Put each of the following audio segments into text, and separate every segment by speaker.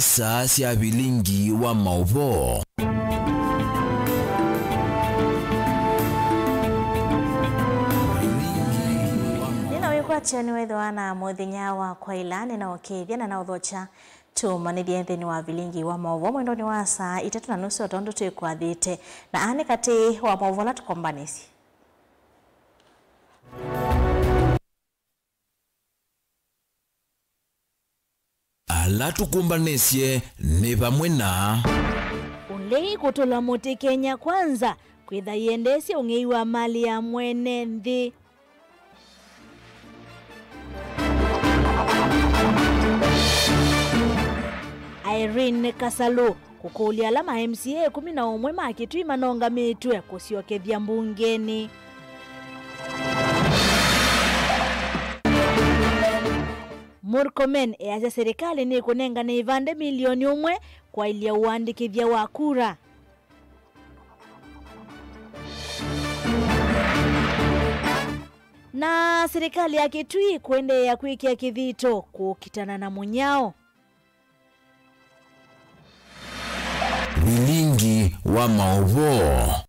Speaker 1: Nisa cia bilingi wa mauvo.
Speaker 2: Chani wedwana muthinya wa kwailani na okethia na uthocha tumanithia nthini wa bilingi wa mauvo mwendoni wa saa 3:30 otondo twikwathite na ane kati wa mauvo la tukombanisi
Speaker 1: ala tukumbanisye ni pamwe na
Speaker 3: ulei kutola muti Kenya Kwanza kwitha iendesye ung'ei wa mali ya mwene nthi. Irene Kasalo kukulia alama MCA 11 makitwi manonga mitwe kusiokethia mbungeni. Murkomen eaza serikali ni kunenga na ivande milioni 1 kwa ilia uandikithia wa kura. Na serikali ya Kitui kuendea kuikia kithito kukitana na munyao.
Speaker 1: bilingi wa mauvo.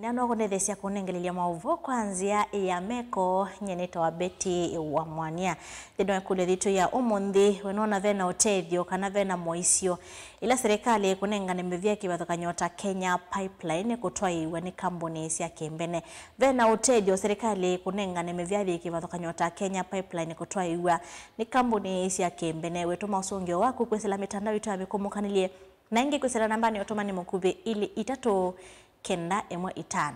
Speaker 2: Nano kunethesia kunengelelia mauvo kwanzia ya meko nyeneta wa Beti wa Mwania thino kule thitu ya umundi wenona vena utethio kana vena moisio ila serikali kunengane mivia kivathukanyota Kenya Pipeline kutwaiwa ni kambuni cia kimbene vena utethio serikali kunengane mivia kivathukanyota Kenya Pipeline kutwaiwa ni kambuni cia kimbene wetuma usungio waku kwesela mitandao itu amikumukanilie na ingi kwesela nambani otomani mukube ili 3-9-1-5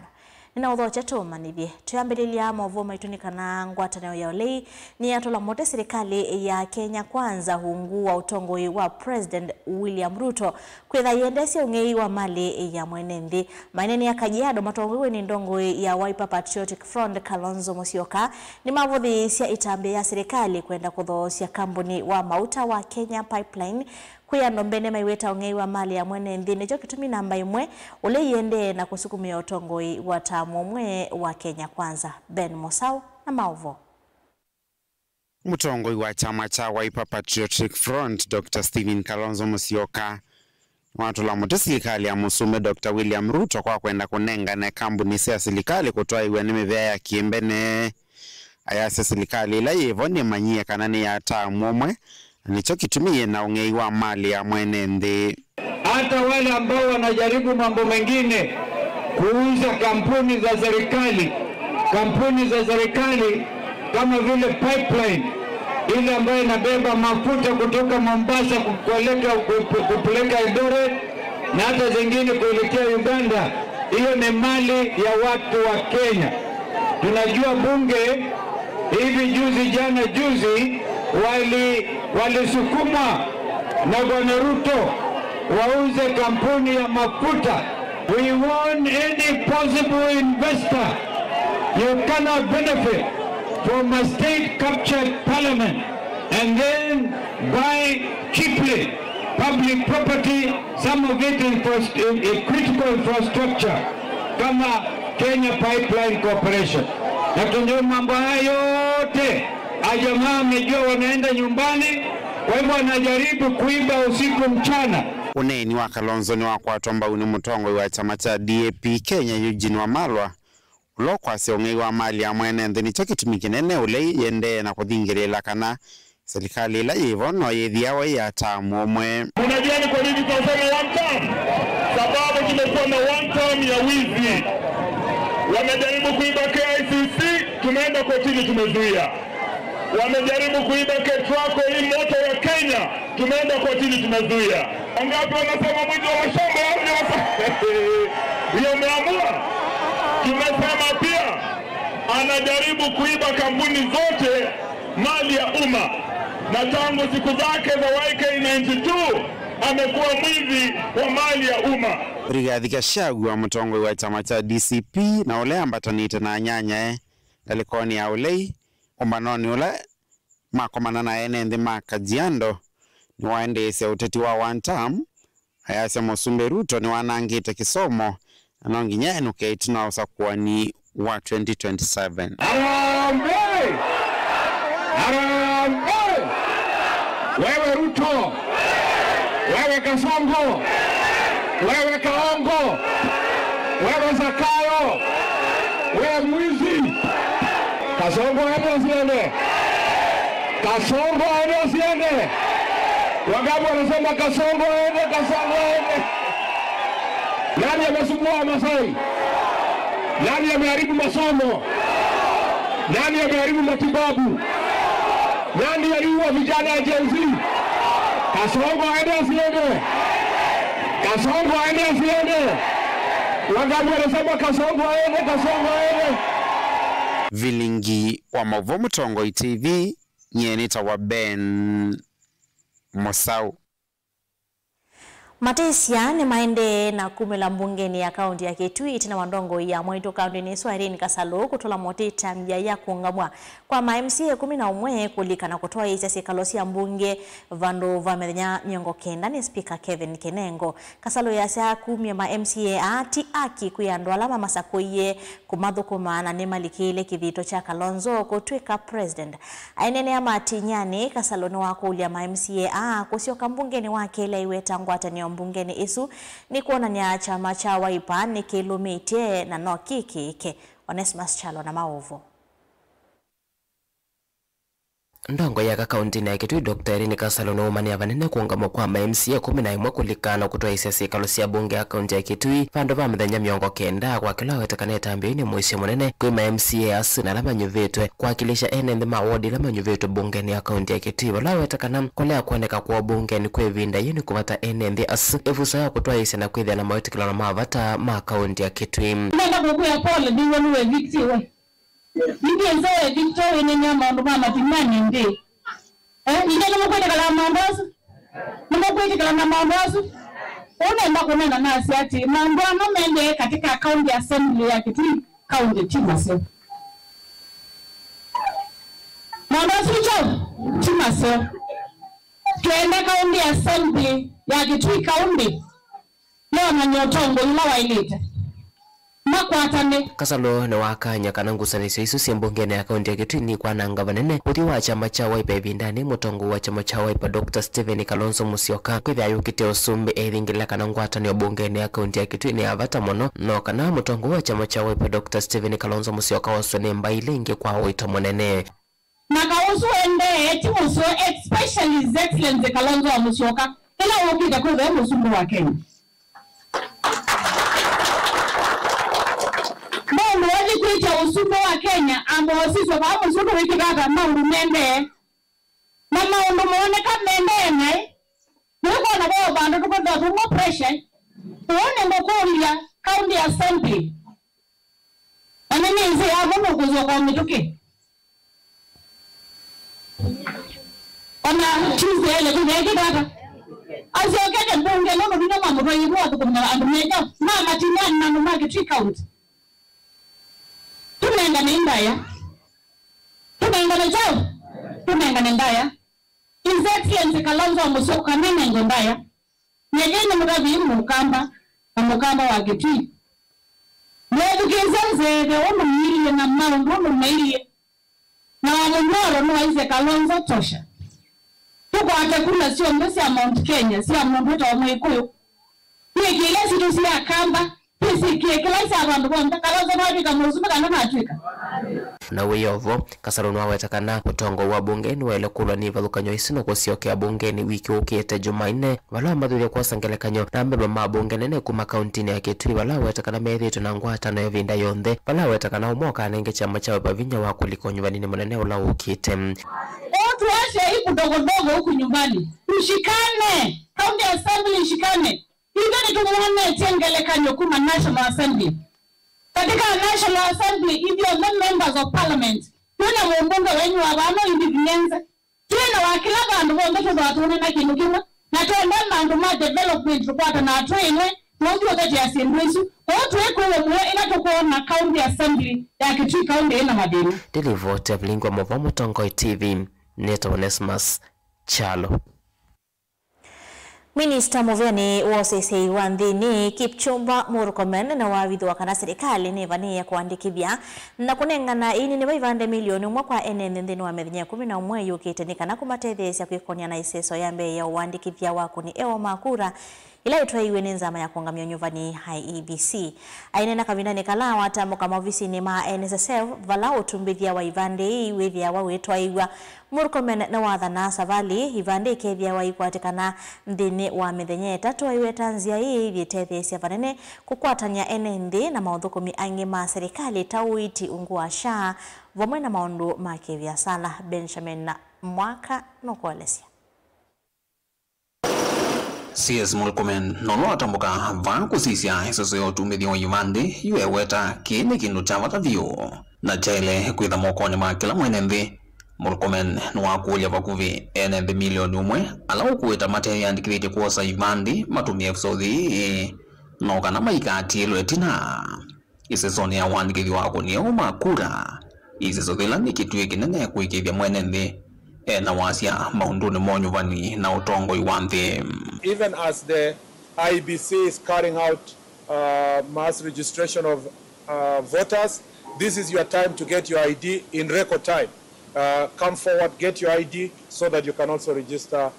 Speaker 2: nina uthocha tumanithie tuyambirilia mauvo maituni kana ngwatanio ya ulei ni atola mote serikali ya Kenya Kwanza hungu wa utongoi wa President William Ruto kwitha iendesya ung'ei wa mali ya mwene nthi maineni ya Kajiado matongoiwe ni ndongoi ya Wiper Patriotic Front Kalonzo Musyoka ni mavuthi cia itambe ya serikali kwenda kuthoosya kambuni wa mauta wa Kenya Pipeline kuya nombene maiweta ung'ei wa mali ya mwene nthi nicho kitumi namba 1 ule iende na kusukumia utongoi wa tamu mwe wa Kenya Kwanza. Ben Mosau na mauvo.
Speaker 4: Mutongoi wa chama cha Wiper Patriotic Front Dr. Stephen Kalonzo Musyoka watu la mote serikali ya musume Dr. William Ruto kwa kwenda kunenga na kambuni cia serikali kutwaiwa ni mivea ya kiembene ayase serikali ila yevo ni manyia kanani ya tamu mwe nicho kitumie na ung'ei wa mali ya mwene nthi.
Speaker 5: Hata wale ambao wanajaribu mambo mengine kuuza kampuni za serikali kama vile pipeline ile ambayo inabeba mafuta kutoka Mombasa kupeleka Eldoret na hata zingine kuelekea Uganda, hiyo ni mali ya watu wa Kenya. Tunajua bunge hivi juzi walisukuma na Bwana Ruto wauze kampuni ya mafuta. We want any possible investor. You cannot benefit from a state-captured parliament and then buy cheaply public property, some of it in critical infrastructure, kama Kenya Pipeline Corporation. Na tunajua mambo hayo yote, ajamaa amejua wanaenda nyumbani, kwa hivyo wanajaribu kuiba usiku mchana.
Speaker 4: Uneni wa Kalonzo ni wakwatwa ambao ni mutongoi wa chama cha DAP Kenya Eugene Wamalwa ulokwasya ung'ei wa mali ya mwene nthi nicho kitumi kinene ulei yende na kuthingiria kana serikali ila yevo no yithiawa ya tamu mwe.
Speaker 6: Unajua ni kwa nini tunasema one term? Sababu tumekuwa na one term ya wizi. Wamejaribu kuiba KICC, tumeenda kotini tumezuia. Wamejaribu kuiba KETRACO hii moto ya Kenya, tumeenda kotini tumezuia. Wangapi wanasema mwizi wa mashamba hiyo umeamua? Tumesema pia anajaribu kuiba kampuni zote mali ya umma, na tangu siku zake za YK92 amekuwa mwizi wa mali ya umma.
Speaker 4: Rigathi Gachagua mutongoi wa chama cha DCP na ule ambatanite na nyanya dalikoni ya ulei umbanoni ule makomana na ene nthi Kajiado ni waendesya uteti wa one term ayase Musumbe Ruto ni wanangite kisomo anonginya enuke itina usakuwa ni wa 2027.
Speaker 5: Harambee! Wewe Ruto, wewe Kasongo, wewe Kaongo, wewe Zakayo, wewe mwizi. Kasongo aende asiende? Kasongo aende asiende? Wangapi wanasema Kasongo aende, Kasongo aende? Nani amesumbua Masai? Nani ameharibu masomo? Nani ameharibu matibabu? Nani aliua vijana wa Gen Z? Kasongo aende asiende? Kasongo aende asiende? Wangapi wanasema Kasongo aende, Kasongo aende?
Speaker 4: Vilingi wa Mauvoo Mutongoi TV nyenita wa Ben Mosau.
Speaker 2: Matesia ni maende na kumela mbungeni ya kaunti ya Kitui itina wandongo ya Mwitu kaunti ni Swahilini Kasalo kutola motita mbia ya kuungamwa kwa MCA 11 kulika na kutoa isasi kalosi ya mbunge Vando Vamedenya miongo kenda ni Speaker Kevin Kenengo. Kasalo ya saa 10 MCA ati aki kuyandwa alama masakoye kumadhukuma na nemalikile kivito cha Kalonzo kutwika president. Ainene ya matinyani Kasalo ni wako ulia MCA kusioka mbungeni wake ila iweta ngwata ni mbungeni isu ni kuona ni chama cha Wiper ni kilomite na no kiki Onesmus Chalo na Maovo.
Speaker 7: Ndongo ya kaunti na Kitui Dr. Irene Kasalo no mani abanene kuungamo kwa MCA 11 kulikana kutoa isasi kalosi ya bunge ya kaunti ya Kitui Vando Vamedenya miongo kenda kwa kila wetakane mbini mwisi munene kwa MCA asu na lama nyuvetwe kwa kilisha enende mawadi lama nyuvetwe bungeni ya kaunti ya Kitui wala wetakana kolea kuoneka kwa bungeni kwa vinda yuni kumata enende asu efusa ya kutoa isasi na kwithia na mawetikila na mavata ma kaunti ya Kitui.
Speaker 8: Nenda kukuya pole ni wanuwe vikti we. Ndio zoe Victoria ni nyama ndo mama timani ndi. Ndio kama kwenda kala mambazo. Ndio kwenda kala mambazo. Unaenda kunena nasi ati mambo amende katika county assembly ya Kitui county Timase. Mambazo cho Timase. Tuende county assembly ya Kitui county. Leo manyotongo ila wailite.
Speaker 7: Kasalo na wakanya kana ngusanisho isu simbungene ya kaunti ya Kitui ni kwa nanga banene uti wa chama cha Wiper bindani mutongo wa chama cha Wiper Dr. Stephen Kalonzo Musyoka kwithia yukite usumbi ethingila kana ngwata ni bungene ya kaunti ya Kitui ni avata mono no kana mutongo wa chama cha Wiper Dr. Stephen Kalonzo Musyoka wasone mbaile inge kwa wito monene
Speaker 8: na kausu ende eti muso especially His Excellency Kalonzo Musyoka ila ukita kwa musumbi wa Kenya. Mwezi kuita usumo wa Kenya ambao sisi wa msuko wiki kaka maundu mende na maundu muoneka mende nai nuko na bao bando tuko ndo tumo pressure tuone mkolia county assembly anene nzi hapo mkuzo kwa mituki ona Tuesday ile kunye kaka azokete bunge nono bino mambo yibo atukumna andumeja mama tinyani na mama Kitui county. Tunaenda ndaya. Tunaenda na chao. Tunaenda ndaya. His Excellency Kalonzo Musyoka nene ndaya. Nyegeni murabi mukamba na mukamba wa Kitui. Mwedu kizenze de ono mili na maundu ono mili. Na wamundoro no His Kalonzo tosha. Tuko atakula sio mbesi ya Mount Kenya, si ya Mount wa Mwikuyu. Ni kile situ si ya kamba.
Speaker 7: Na wiyovo Kasalo nwa wetakana mutongo wa bungeni wa ile kulwa ni valukanyo isino kusiokea bungeni wiki ukiete Jumanne wala madhuria kwa sangelekanyo na mbeba mabungeni ne kuma kauntini ya Kitui wala wetakana meritu na ngwata na yovinda yonde wala wetakana umoka nenge chama cha wapavinya wa kuliko nyumbani ni mwanene ula ukiete
Speaker 8: otu ashe hiku dogo huku nyumbani ushikane county assembly ushikane Ingani tumuone tiengelekanyo kuma National Assembly. Katika National Assembly, if you are not members of parliament, tuna mbunge wenyu wabano individuenza. Tuna wakila bandu bonge tubatune na kinukima. Na tuenda bandu ma development tupata na tuenwe. Mwongi wakati ya sindwisu. Otu weku uwe inatukuwa na county assembly ya Kitui county ina madini.
Speaker 7: Dilivote Mlingwa Mauvoo Mutongoi TV. Neto Onesmus Chalo.
Speaker 2: Minister Muvyani wosese wanthini Kipchumba Murkomen na wawithwa kana serikali ni vania kuandikithia na kunengana ini ni vaivande milioni umwe kwa enene nthini wa methenya 11 yukite ni kana kumatethesia kwikonia na iseso ya mbei ya uandikithia waku ni ewa makura ila itwaiwe ni nzama ya kuangamia nyuvani IEBC. Ainena kavindani kala watambo kama ofisini ma NSSF vala utumbithia wa ivande iwithia wa witwaiwa Murkomen na wathana savali ivande ikethia wa ikwatikana nthini wa mithenya 3 iwe tanzia hii thietethesia vanene kukwatania enenthi na mauthukomi angi ma serikali tauiti ungu wa SHA vamwe na maundu ma kibiasara. Benjamin na Mwaka nokualesia.
Speaker 9: CS Murkomen nono atambuka va kusisia isoso ya utumithio yuvandi yue weta kini kindu cha vatavio na chaile kwitha mokoni ma kila mwene nthi. Murkomen nwakulia vakuvi enenthi milioni umwe ala ukuita mate yandikithite kuosa ivandi matumia episodi no kana maikati lwetina isesoni ya wandikithi wako ni makura iseso thila ni kitue kinene kuikithia mwene nthi na wasia maunduni monyuvani na utongo iwanthi.
Speaker 10: Even as the IEBC is carrying out mass registration of voters, this is your time to get your ID in record time. Come forward, get your ID so that you can also register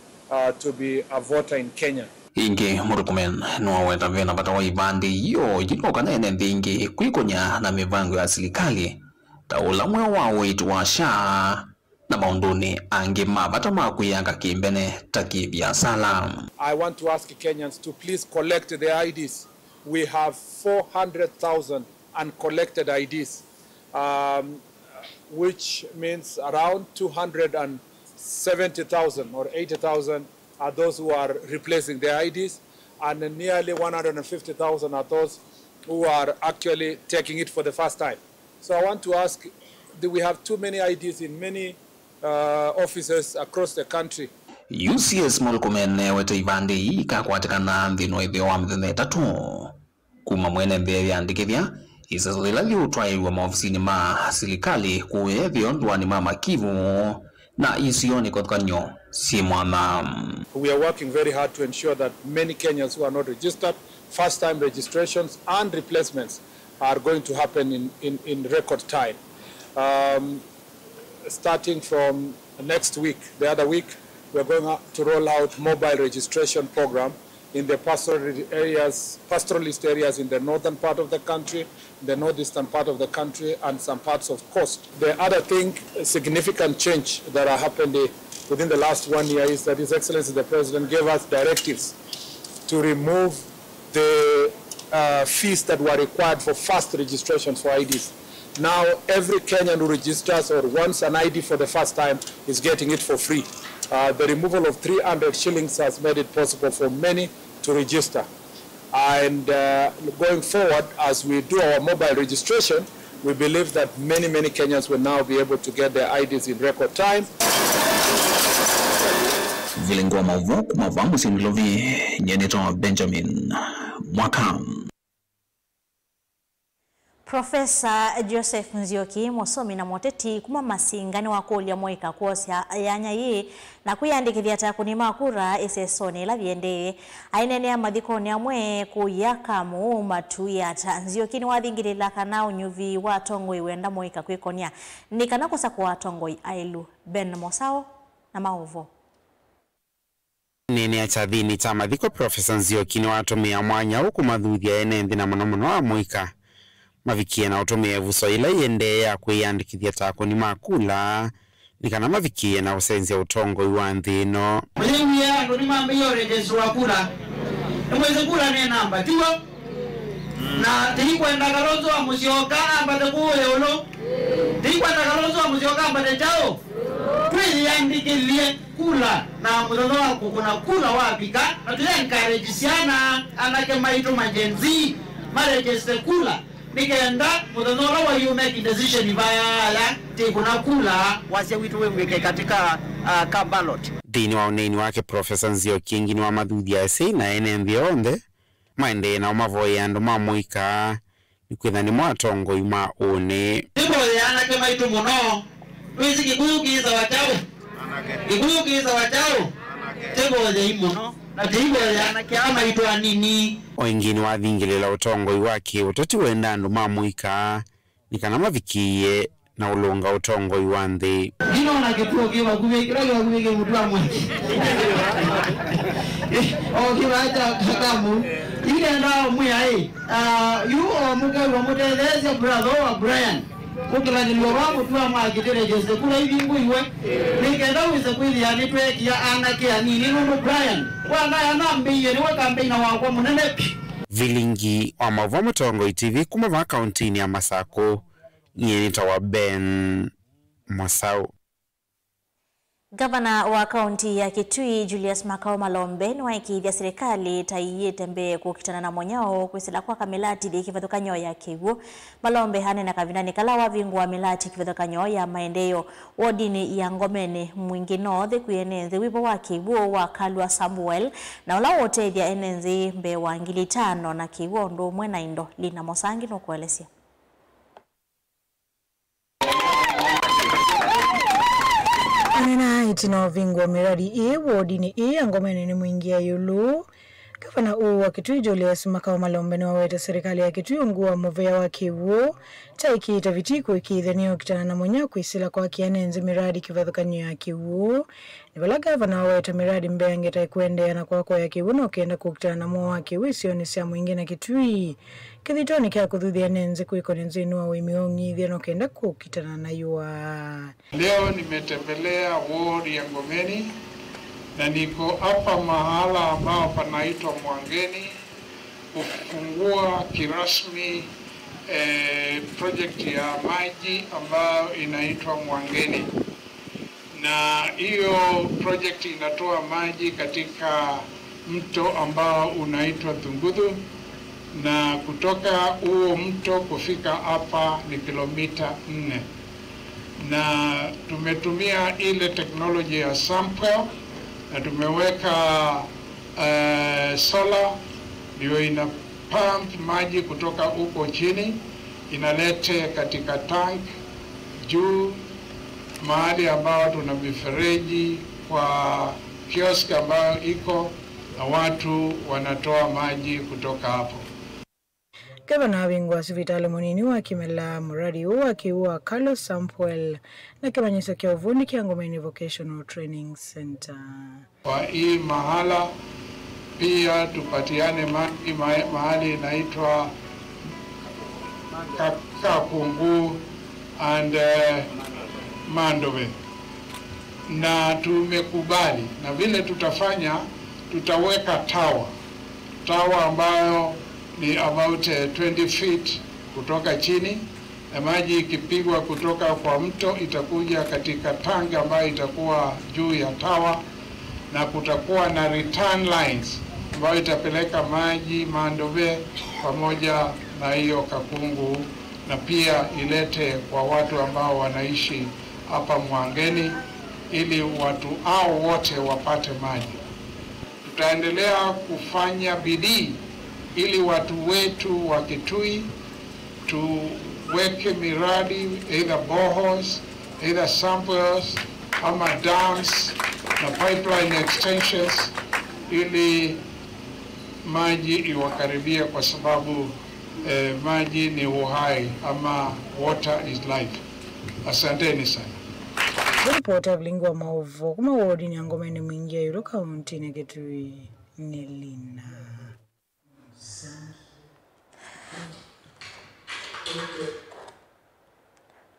Speaker 10: to be a voter in Kenya.
Speaker 9: Ingi Murkomen nwaweta vena batawa ibandi yo jitoka na enenthi ingi kwikonya na mivango ya serikali taula mwe wa wetu wa SHA na maunduni angi mabata makuyanga kimbene taki biasala.
Speaker 10: I want to ask Kenyans to please collect the IDs. We have 400,000 uncollected IDs, which means around 270,000 or 80,000 are those who are replacing their IDs, and nearly 150,000 are those who are actually taking it for the first time. So I want to ask, do we have too many IDs in many offices across the country?
Speaker 9: UCS Murkomen wete ivandi ikakwatikana nthino ithio wa mithenya 3 kuma mwene nthi yandikithia iseso ila liutwaiwa maofisini ma serikali kuethio ndwani ma makivu na isioni kotkanyo si mwana.
Speaker 10: We are working very hard to ensure that many Kenyans who are not registered, first time registrations and replacements are going to happen in record time. Starting from next week, the other week, we're going to roll out mobile registration program in the pastoralist areas in the northern part of the country, the northeastern part of the country, and some parts of coast. The other thing, significant change that happened within the last 1 year is that His Excellency the President gave us directives to remove the fees that were required for fast registrations for IDs. Now, every Kenyan who registers or wants an ID for the first time is getting it for free. The removal of 300 shillings has made it possible for many to register. And going forward, as we do our mobile registration, we believe that many Kenyans will now be able to get their IDs in record time.
Speaker 9: Vilengwa mavo kumavamu sinilovi nyeneto Benjamin Mwaka.
Speaker 2: Professor Joseph Nzioki musomi na moteti kuma masingani wakulia moika kuosya yanya yi na kuyandikithia takuni makura isesoni la viende ainene mathikoni amwe kuyaka mu matuya ta. Nzioki ni wathingirila kana unyuvi wa tongoi wenda moika kwikonia ni kana kosa kwa tongoi ailu Ben Mosao na maovo.
Speaker 4: Nini achathini cha mathiko Professor Nzioki ni watumia mwanya huku mathuthia enenthi na muno wa moika mavikie na utumie vuso ila yende ya kuyandikithia takuni makula ni kana mavikie na usenzia utongo iwa nthino.
Speaker 11: Mwenye ya ndo ni mambo yore jesu wa kula mweze kula ne namba tiwo na tilikwenda Kalonzo wa Musyoka ambate kuwe uno tilikwenda Kalonzo wa Musyoka ambate chao tuyandikithie kula na mudhono wako kuna kula wapika na tuyankareji siana anake maitu majenzi marejeste kula Nikenda mudonora wa you make decision vaya kuna kula wasia witu weke katika ballot.
Speaker 4: Dini wa uneni wake Professor Nzioki ni wa mathuthia ese na enenthi onthe maende na mavoya andu mamuika nikwitha ni mwatongo ima une.
Speaker 11: Tibo yana ke maitu muno wisi kiguyu kiza wachao kiguyu kiza wachao tibo ya imuno na tibe yana kiama itwa nini
Speaker 4: oingini wa thingilila utongoi wake utoti wenda andu mamuika nikana mavikie na ulunga utongoi wa nthi
Speaker 11: dino na kituo kiwa kubekira mutu wa mwaki kiwacha kakamu ile ndao muyai yu omuga wa muteleze brother wa Brian kukila niliwa mutu wa mwaki terejeze kula hivi nguiwe nikenda uweze kwili anitwe kia anakia nini nuno Brian wana anambiye ni wakambeina wakwa munene
Speaker 4: vilingi wa Mauvoo Mutongoi TV kuma va kauntini ya Masako nyenita wa Ben Mwasau.
Speaker 2: Gavana wa kaunti ya Kitui Julius Makao Malombe ni waikithia serikali taiyete mbe kukitana na monyao kwisila kwa kamilati di kivathukanyo ya kiwu. Malombe hane na kavinani kalawa vingu wa milati kivathukanyo ya maendeyo wodini ya Ngomeni Mwingi North kuyenenzi wipo wa kiwu wa Kalwa Samuel na ula wote idhia enenzi mbe wa 5,000 na kiwu ndo mwena indo Lina Mosangi no kuelesia.
Speaker 12: Anena itina vingu wa miradi wodini Ngomeni ni Mwingi ya yulu. Gavana wa Kitui Julius Makao Malombe ni waweta serikali ya Kitui ungua muvea wa kiwu taiki itavitiku ikidhenio kitana na mwenye kuisila kwa kianenzi miradi kivathukanyo ya kiwu. Nivala gavana waweta miradi mbea ngeta ikuendea na kwako ya kiwu na ukienda kukitana na mwa wa kiwu isioni siya mwingine Kitui. Kithitoni kia kuthuthia nenzi kuiko nenzinu wa uimiongi dhia na ukienda kukitana na yua.
Speaker 13: Leo nimetembelea ward ya Ngomeni na niko hapa mahala ambao panaitwa Mwangeni kufungua kirasmi project ya maji ambayo inaitwa Mwangeni, na hiyo project inatoa maji katika mto ambao unaitwa Thunguthu, na kutoka huo mto kufika hapa ni kilomita 4, na tumetumia ile teknolojia ya sample na tumeweka solar ndio ina pump maji kutoka huko chini inalete katika tank juu mahali ambao tuna mifereji kwa kiosk ambayo iko na watu wanatoa maji kutoka hapo.
Speaker 12: Gavana Wingwa Sivitale Munini wa kimela muradi wa kiwa Carlos Samuel na kimanyiso kia uvundi kia Ngomeni Vocational Training Center.
Speaker 13: Kwa hii mahala pia tupatiane maji mahali inaitwa Kakungu and Mandove, na tumekubali na vile tutafanya, tutaweka tower ambayo ni about 20 feet kutoka chini, na maji ikipigwa kutoka kwa mto itakuja katika tangi ambayo itakuwa juu ya tower, na kutakuwa na return lines ambayo itapeleka maji Mandove pamoja na hiyo Kakungu, na pia ilete kwa watu ambao wanaishi hapa Mwangeni ili watu hao wote wapate maji. Tutaendelea kufanya bidii ili watu wetu wa Kitui tuweke miradi either boreholes, either samples ama dams na pipeline extensions ili maji iwakaribia, kwa sababu maji ni uhai ama water is life. Asanteni sana.
Speaker 12: Ripota Vilingwa Mauvoo kuma wodi ni Ngomeni Mwingi ya yulu kaunti ni Kitui ni Lina.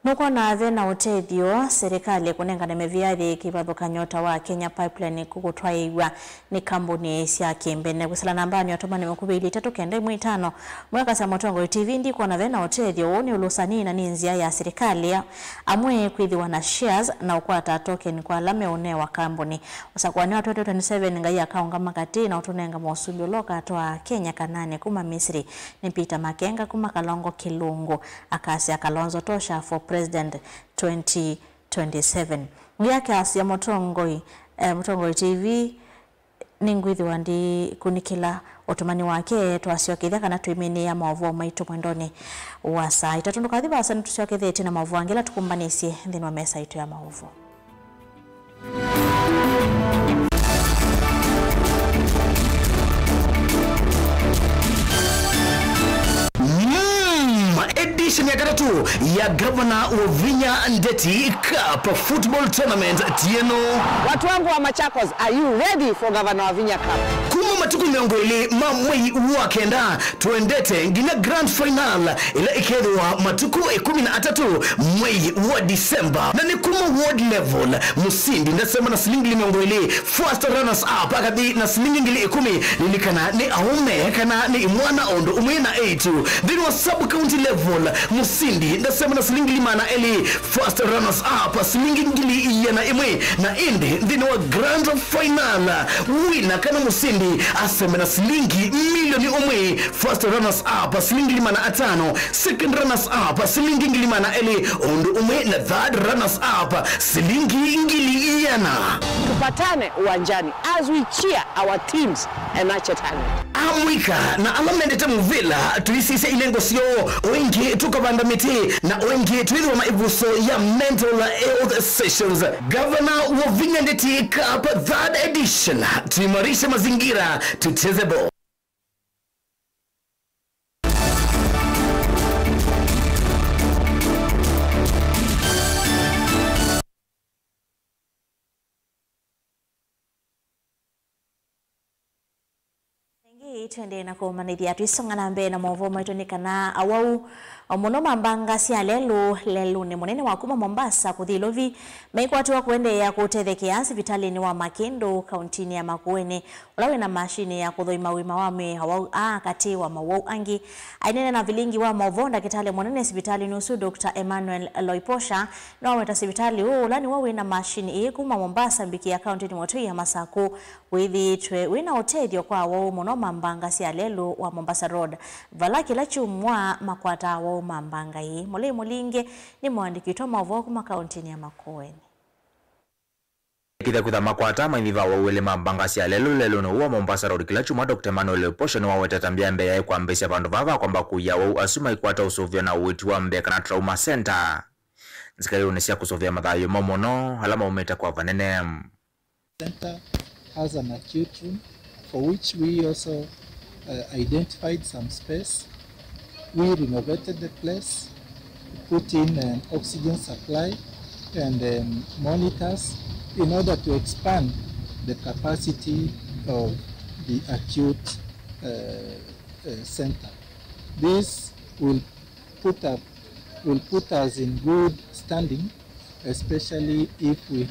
Speaker 2: Nuko na thena utethio serikali kunengana meviathi kivathukanyo wa Kenya Pipeline kugutwaiwa ni kambuni cia kimbene gusala nambani atumani makubili 395 mwaka sa Mutongoi TV ndi kuona thena utethio ni ulusani na ninzia ya serikali amwe kwithiwa na shares na ukwata token kwa lame one wa kambuni usakwani wa 2027 ngai akaunga makati na utunenga mosubi loka twa Kenya kanane kuma Misri ni Peter Makenga kuma Kalongo Kilungu akasi Kalonzo tosha for President 2027. Ngiyake asia Mutongoi TV ningwithi wandi kunikila otumani wake twasiokithia kana twimini ya Mauvoo maitu mwendoni wa saa itatunduka thiba sana tusiokithia na Mauvoo angela tukumbanisye thini wa mesa itu ya Mauvoo.
Speaker 14: edition ya gatatu ya Governor Wavinya Ndeti Cup Football Tournament tieno.
Speaker 15: Watu wangu wa Machakos, are you ready for Governor Wavinya Cup?
Speaker 14: Kuma matuku miongoli mamwei wakenda tuendete ngina grand final ila ikedwa matuku 13 mwei wa Disemba na ni kuma world level musindi ndasema na silingi miongoli first runners up akadi na silingi ngili 10 nilikana ni aume kana ni mwana ondo umena 8 then wa sub county level musindi ndasema na silingi limana eli first runners up silingi ngili yana imwe na indi then wa grand final wina kana musindi asema na silingi milioni umwe first runners up silingi limana 5 second runners up silingi ngili mana eli ondo umwe na third runners up silingi ngili yana.
Speaker 15: Tupatane uwanjani as we cheer our teams and nurture talent.
Speaker 14: Amwika na alamendete muvila tuisise ilengo sio wengi tukabanda miti na wengi tuiwa maibuso ya mental health sessions. Governor Wavinya Ndeti Cup third edition, tuimarishe mazingira tucheze ball.
Speaker 2: Twende na kumanithia twisongana mbe na movo maitonikana awau muno mambanga cia lelu ni munene wa kuma Mombasa kuthilovi maikwatu wa kuendea kutethekia sivitali ni wa Makendo kauntini ya Makueni ulawe na mashine ya kuthoima wima wame hawau kati wa mawau angi ainene na vilingi wa mavonda kitale munene sivitali nusu Dr. Emmanuel Loiposha na weta sivitali ulani wawe na mashine kuma Mombasa mbiki ya kauntini Motoi ya Masaku withi twe wina otedio kwa wau muno mambanga cia lelu wa Mombasa Road valaki la chumwa makwata wa mambanga hii mole mulinge ni mwandiki to mavo kuma kauntini ya Makueni
Speaker 16: Kita kuta makwata mainiva wawele mambanga cia lelu no wa Mombasa Road kila chuma Dr. Emmanuel Posho ni waweta tambia mbe ya kwa mbesi bandu vava kwamba kuya wau asuma ikwata usovia na uiti wa mbe kana trauma center nzikari unesia kusovia madhayo momono halama umeta kwa vanene
Speaker 17: center has an acute room for which we also identified some space. We renovated the place, put in an oxygen supply and monitors in order to expand the capacity of the acute center. This will put us in good standing, especially if we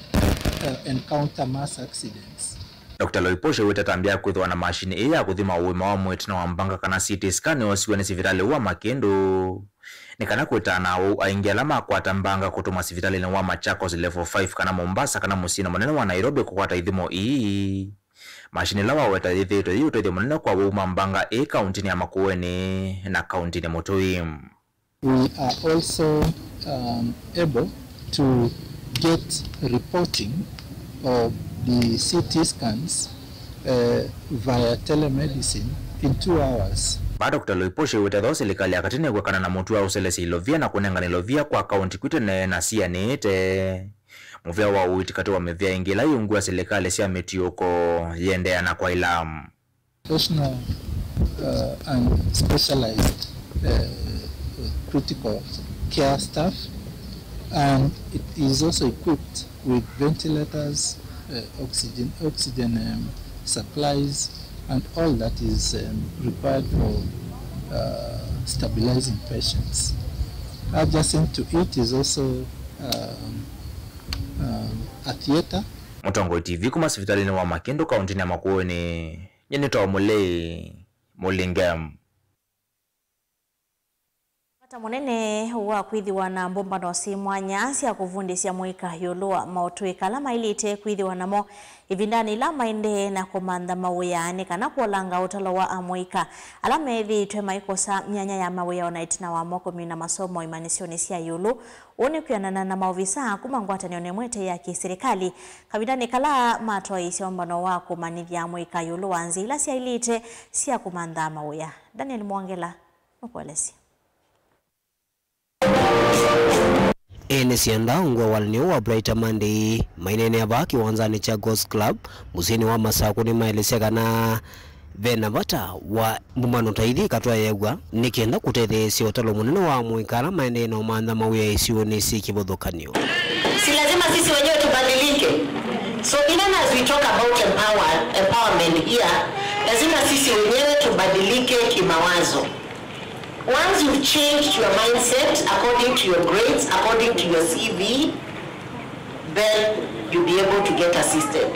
Speaker 17: encounter mass accidents.
Speaker 16: Dr. Loiposha wetatambia kuthwa na mashine ya kuthima uwima wa mwetu na wambanga kana CT scan wasiwe ni sivitali wa Makendo nikana kwetana au aingia lama kwa tambanga kutuma sivitali ni wa Machakos level 5 kana Mombasa kana Musina maneno wa Nairobi kukwata idhimo mashine lawa weta dhito yuto maneno kwa mambanga kauntini ya Makueni na kauntini ya Motoi.
Speaker 17: We are also able to get reporting of the CT scans via telemedicine in 2 hours.
Speaker 16: Baada Dr. Loiposhe wetadho serikali akatine kwa kana na mtu wa uselesi ilovia na kunenga nilovia kwa kaunti kwite na sianete muvia wa uitikati wa mevia ingila yungua serikali sia metioko yende na kwa ilam
Speaker 17: professional and specialized critical care staff, and it is also equipped with ventilators, oxygen supplies, and all that is required for stabilizing patients. Adjacent to it is also a theater.
Speaker 16: Mutongo TV kuma hospitalini wa Makendo kauntini ya Makueni nyenito mulingam
Speaker 2: munene wa kwithiwa na mbomba no simwanya cia kuvundisia mwika yolua maotwe kalama ilite kwithiwa namo ivindani la maende na komanda maweyani kana kuolanga utalo wa amwika alama ethi twe maikosa myanya ya maweya onaitina wa moko mina masomo imanisioni cia yulu one kuyanana na maovisa kuma ngwatani ne mwete ya kiserikali kavindani kala matwa isiombano wa kumanithia mwika yulu wanzila cia ilite cia komanda maweya. Daniel Mwangela mkwelesi
Speaker 18: ene sianda ungwa walini wa Brighter Monday mainene abaki wanzani cha Ghost Club musini wa Masaku ni maeleseka na vena vata wa mumano taithi katwa yegwa nikenda kutetheesya utalo munene wa mwikala maeneo mantha mawia isiwo nisi kibothokanio.
Speaker 19: Si lazima sisi wenyewe tubadilike. So even as we talk about empowerment here, lazima sisi wenyewe tubadilike kimawazo. Once you've changed your mindset according to your grades, according to your CV, then you'll be able to get assisted.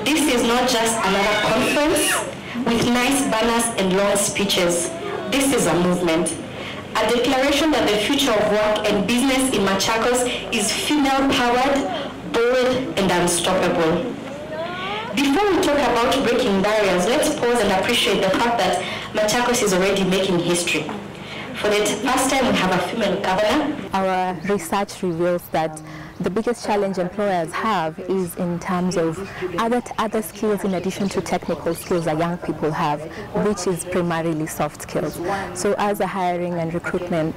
Speaker 19: This is not just another conference with nice banners and long speeches. This is a movement. A declaration that the future of work and business in Machakos is female-powered, bold, and unstoppable. Before we talk about breaking barriers, let's pause and appreciate the fact that Machakos is already making history. For the first time, we have a female governor.
Speaker 20: Our research reveals that the biggest challenge employers have is in terms of other skills in addition to technical skills that young people have, which is primarily soft skills. So as a hiring and recruitment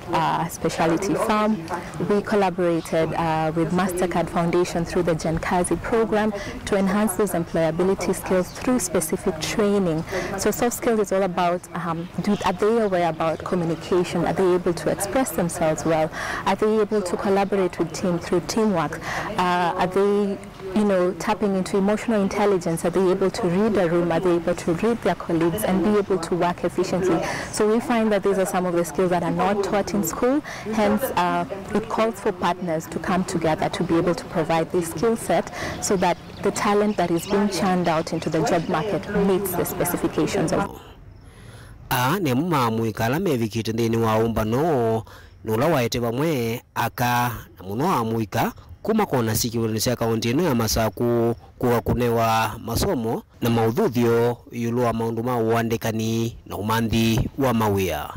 Speaker 20: specialty firm, we collaborated with MasterCard Foundation through the Genkazi program to enhance those employability skills through specific training. So soft skills is all about, are they aware about communication? Are they able to express themselves well? Are they able to collaborate with team through teamwork? Are they, tapping into emotional intelligence? Are they able to read a room? Are they able to read their colleagues and be able to work efficiently? So we find that these are some of the skills that are not taught in school. Hence, it calls for partners to come together to be able to provide this skill set so that the talent that is being churned out into the job market meets the specifications of.
Speaker 18: Ne muma mwikala mevikite ndeni wa umbano nula waete bamwe aka muno amwika kuma kona sikiwoni cia kaunti ino ya Masaku kugakunewa masomo na maudhuthio yulua maundu ma uandikani na umanthi wa mawia.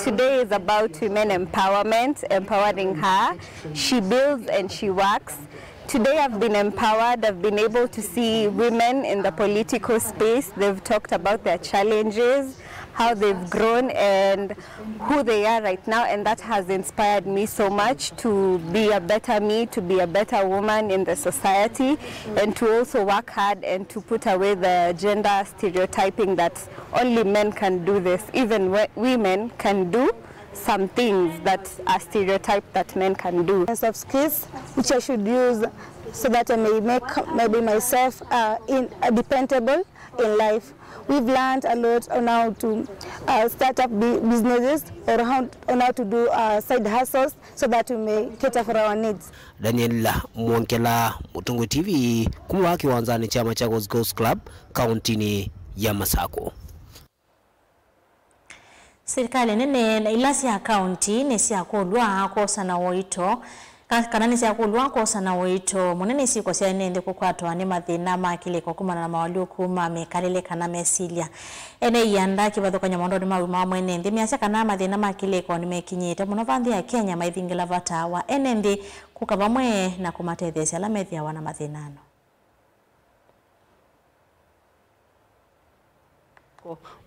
Speaker 20: Today is about women empowerment, empowering her. She builds and she works. Today I've been empowered. I've been able to see women in the political space. They've talked about their challenges, how they've grown and who they are right now, and that has inspired me so much to be a better me, to be a better woman in the society, and to also work hard and to put away the gender stereotyping that only men can do this. Even women can do some things that are stereotyped that men can do.
Speaker 21: Soft skills which I should use so that I may make maybe myself dependable in life. We've learned a lot on how to start up businesses or on how to do side hustles so that we may cater for our needs.
Speaker 18: Daniela Mwankela, Mutungu TV, kumwa kiwanzani cha Machakos Ghost Club, kauntini ya Masako.
Speaker 2: Serikali nene na ilasi ya kaunti nesi ya kulwa kosa na woito kana nesi ya kulwa kosa na woito munene si kosia nende kukwatwa ni mathina makile ko kumana na mawali kuma mekalele kana mesilia ene yanda kibathukanya mondo ni mauma mwene ndi miacha kana mathina makile ko ni mekinyite muno vanthi ya Kenya maithingila vata wa NND kukabamwe na kumatethesya la methia wana mathinano.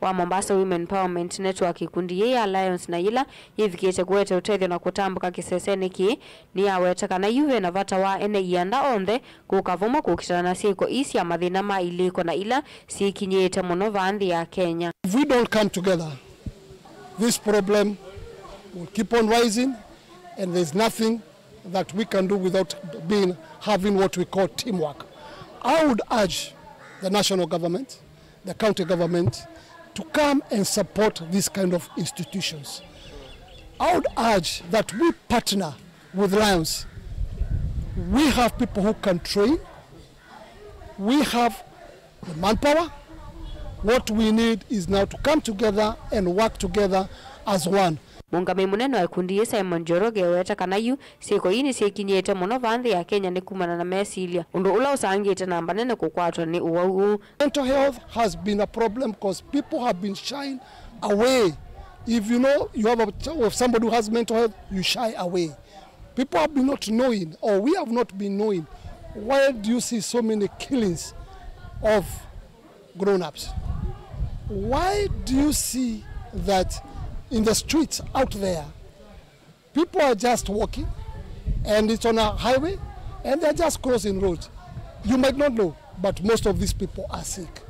Speaker 22: Wa Mombasa Women Empowerment Network ikundi ya Alliance na ila yivikite kuwete utethyo na kutambuka kiseseni ki ni aweta kana yuve na vata wa ene yanda onthe kukavuma kukitana na siiko isi ya mathina ma iliko na ila sikinyite muno vanthi ya Kenya.
Speaker 23: If we don't come together, this problem will keep on rising and there's nothing that we can do without having what we call teamwork. I would urge the national government, the county government, to come and support these kind of institutions. I would urge that we partner with Lions. We have people who can train. We have the manpower. What we need is now to come together and work together as one.
Speaker 22: Mungame munene wa ikundi Simon Njoroge weta kana yu siko ini sikinyete muno vanthi ya Kenya ni kumana na mesilia undu ula usangite namba nene kukwatwa ni uwau.
Speaker 23: Mental health has been a problem because people have been shying away. If you know you have somebody who has mental health, you shy away. People have been not knowing, or we have not been knowing, why do you see so many killings of grown-ups? Why do you see that in the streets out there, people are just walking and it's on a highway and they're just crossing roads? You might not know, but most of these people are sick.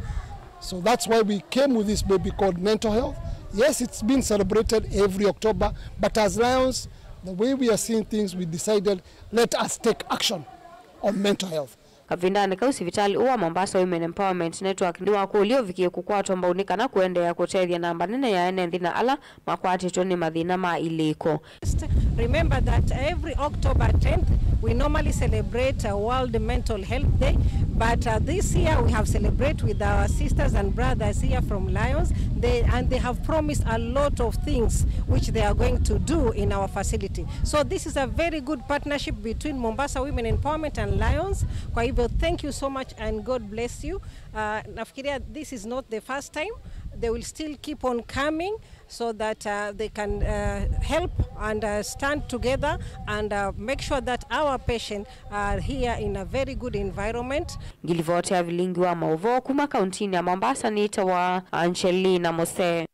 Speaker 23: So that's why we came with this baby called mental health. Yes, it's been celebrated every October, but as Lions, the way we are seeing things, we decided let us take action on mental health.
Speaker 22: Kavindani kau sivitali uwa Mombasa Women Empowerment Network ni wakulio vikie kukwatwa mbaunika na kuendea kutethia namba nene ya ene nthina ala makwati toni mathina ma iliko.
Speaker 1: Remember that every October 10th we normally celebrate World Mental Health Day, but this year we have celebrated with our sisters and brothers here from Lions. They have promised a lot of things which they are going to do in our facility. So this is a very good partnership between Mombasa Women Empowerment and Lions. Kwa hivyo, thank you so much and God bless you. Nafikiria this is not the first time. They will still keep on coming so that they can help and stand together and make sure that our patients are here in a very good environment.
Speaker 22: Gilivote ya vilingi wa Mauvo kuma kauntini ya Mombasa ni itawa Angelina Mose.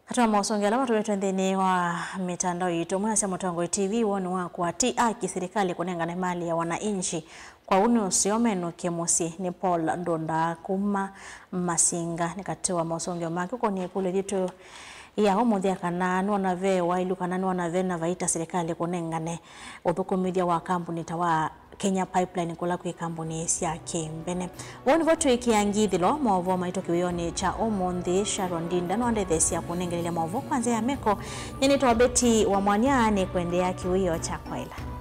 Speaker 2: Hatua mausongela watu wetu ndeni wa mitandao yitu mwasi Mutongo TV woni wa kuati aki serikali kunengana mali ya wananchi kwa uno usiomeno kemosi ni Paul Ndonda kuma Masinga nikatiwa mausongeo maki kwa ni kule jitu ya homothia kana nuona ve wailu kana nuona ve na vaita serikali kunengane uthukumithia wa kampuni tawa Kenya Pipeline kula kwi kampuni cia Kimbene. Woni votu ikiangithilo maovo maito kiwioni cha omonthi Sharon Dinda no andethesia kunengerelia maovo kwanza ya meko nyeni to beti wa mwanyane kwendea kiwio cha kwaila.